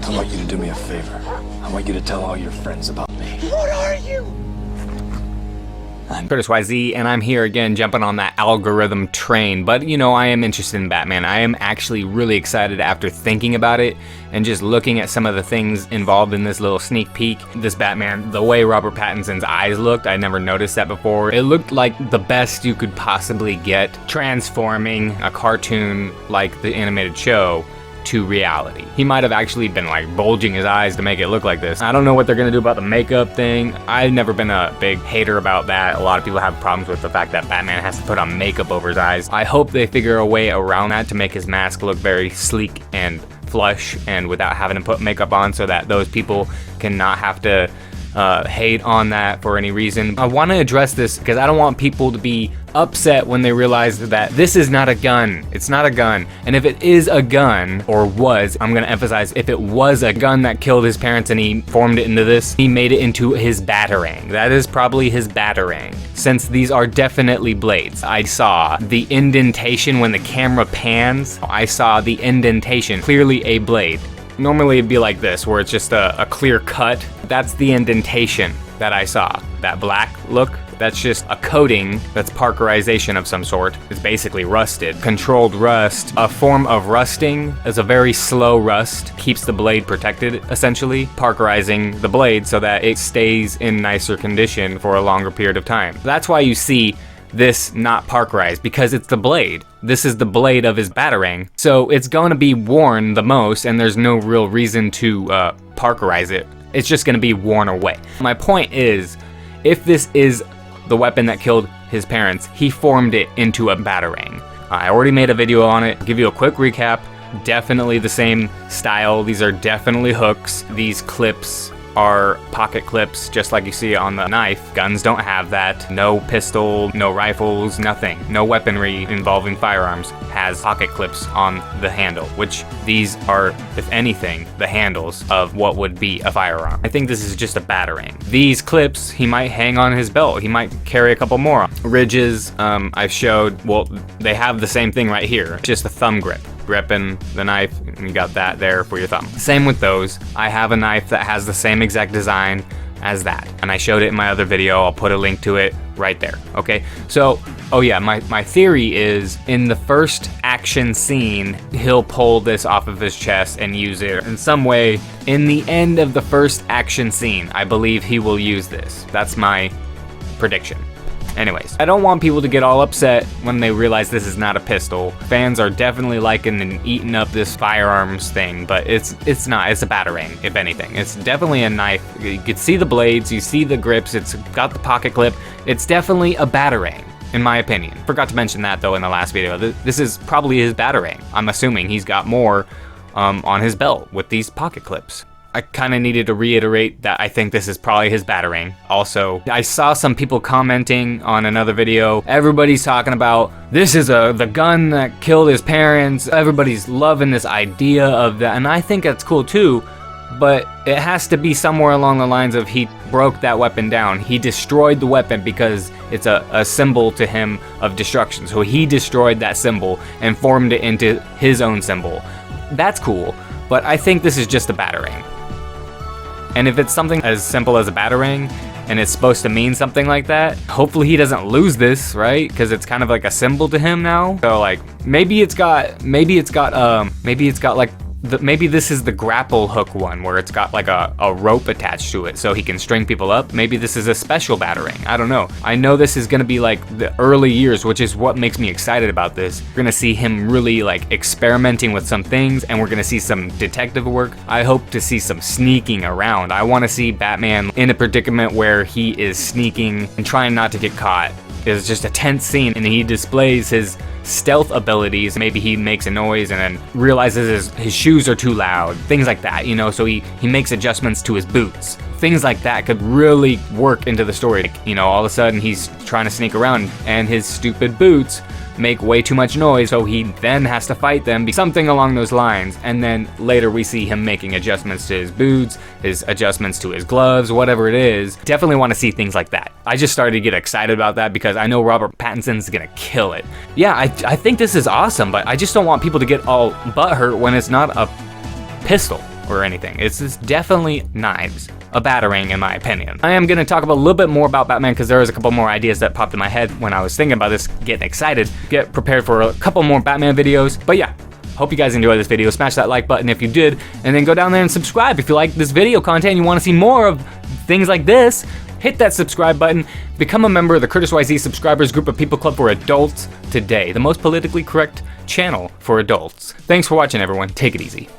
I want you to do me a favor. I want you to tell all your friends about me. What are you? I'm Curtis YZ, and I'm here again jumping on that algorithm train, but you know, I am interested in Batman. I am actually really excited after thinking about it and just looking at some of the things involved in this little sneak peek. This Batman, the way Robert Pattinson's eyes looked, I never noticed that before. It looked like the best you could possibly get, transforming a cartoon like the animated show to reality. He might have actually been like bulging his eyes to make it look like this. I don't know what they're gonna do about the makeup thing. I've never been a big hater about that. A lot of people have problems with the fact that Batman has to put on makeup over his eyes. I hope they figure a way around that to make his mask look very sleek and flush and without having to put makeup on, so that those people can not have to hate on that for any reason. I want to address this because I don't want people to be upset when they realize that this is not a gun. It's not a gun. And if it is a gun, or was, I'm going to emphasize, if it was a gun that killed his parents and he formed it into this, he made it into his batarang. That is probably his batarang, since these are definitely blades. I saw the indentation when the camera pans. I saw the indentation, clearly a blade. Normally it'd be like this, where it's just a clear cut. That's the indentation that I saw. That black look, that's just a coating that's parkerization of some sort. It's basically rusted. Controlled rust. A form of rusting is a very slow rust. Keeps the blade protected, essentially. Parkerizing the blade so that it stays in nicer condition for a longer period of time. That's why you see this not parkerized, because it's the blade. This is the blade of his batarang, so it's going to be worn the most, and there's no real reason to parkerize it. It's just going to be worn away. My point is, if this is the weapon that killed his parents, he formed it into a batarang. I already made a video on it. I'll give you a quick recap. Definitely the same style. These are definitely hooks. These clips are pocket clips, just like you see on the knife. Guns don't have that. No pistol, no rifles, nothing. No weaponry involving firearms has pocket clips on the handle, which these are, if anything, the handles of what would be a firearm. I think this is just a batarang. These clips, he might hang on his belt. He might carry a couple more. Ridges, I've showed, well, they have the same thing right here, just a thumb grip. Gripping the knife, and you got that there for your thumb. Same with those. I have a knife that has the same exact design as that, and I showed it in my other video. I'll put a link to it right there. Okay, so oh yeah, my theory is, in the first action scene, he'll pull this off of his chest and use it in some way. In the end of the first action scene, I believe he will use this. That's my prediction. Anyways, I don't want people to get all upset when they realize this is not a pistol. Fans are definitely liking and eating up this firearms thing, but it's not. It's a batarang, if anything. It's definitely a knife. You can see the blades, you see the grips, it's got the pocket clip. It's definitely a batarang, in my opinion. Forgot to mention that though in the last video. This is probably his batarang. I'm assuming he's got more on his belt with these pocket clips. I kind of needed to reiterate that I think this is probably his batarang. Also, I saw some people commenting on another video. Everybody's talking about, this is the gun that killed his parents. Everybody's loving this idea of that, and I think that's cool too, but it has to be somewhere along the lines of he broke that weapon down. He destroyed the weapon because it's a symbol to him of destruction. So he destroyed that symbol and formed it into his own symbol. That's cool, but I think this is just a batarang. And if it's something as simple as a batarang, and it's supposed to mean something like that, hopefully he doesn't lose this, right? Because it's kind of like a symbol to him now. So like, maybe it's got like, maybe this is the grapple hook one, where it's got like a rope attached to it so he can string people up. Maybe this is a special batarang. I don't know. I know this is gonna be like the early years, which is what makes me excited about this. We're gonna see him really like experimenting with some things, and we're gonna see some detective work. I hope to see some sneaking around. I wanna see Batman in a predicament where he is sneaking and trying not to get caught. It's just a tense scene, and he displays his stealth abilities. Maybe he makes a noise and then realizes his shoes are too loud. Things like that, you know, so he makes adjustments to his boots. Things like that could really work into the story. Like, you know, all of a sudden he's trying to sneak around and his stupid boots make way too much noise, so he then has to fight them, something along those lines. And then later we see him making adjustments to his boots, his adjustments to his gloves, whatever it is. Definitely want to see things like that. I just started to get excited about that because I know Robert Pattinson's gonna kill it. Yeah, I think this is awesome, but I just don't want people to get all butthurt when it's not a pistol. or anything. It's just definitely knives. A batarang, in my opinion. I am going to talk about a little bit more about Batman because there was a couple more ideas that popped in my head when I was thinking about this, getting excited. Get prepared for a couple more Batman videos. But yeah, hope you guys enjoyed this video. Smash that like button if you did, and then go down there and subscribe if you like this video content and you want to see more of things like this. Hit that subscribe button. Become a member of the Curtis YZ Subscribers Group of People Club for Adults today. The most politically correct channel for adults. Thanks for watching, everyone. Take it easy.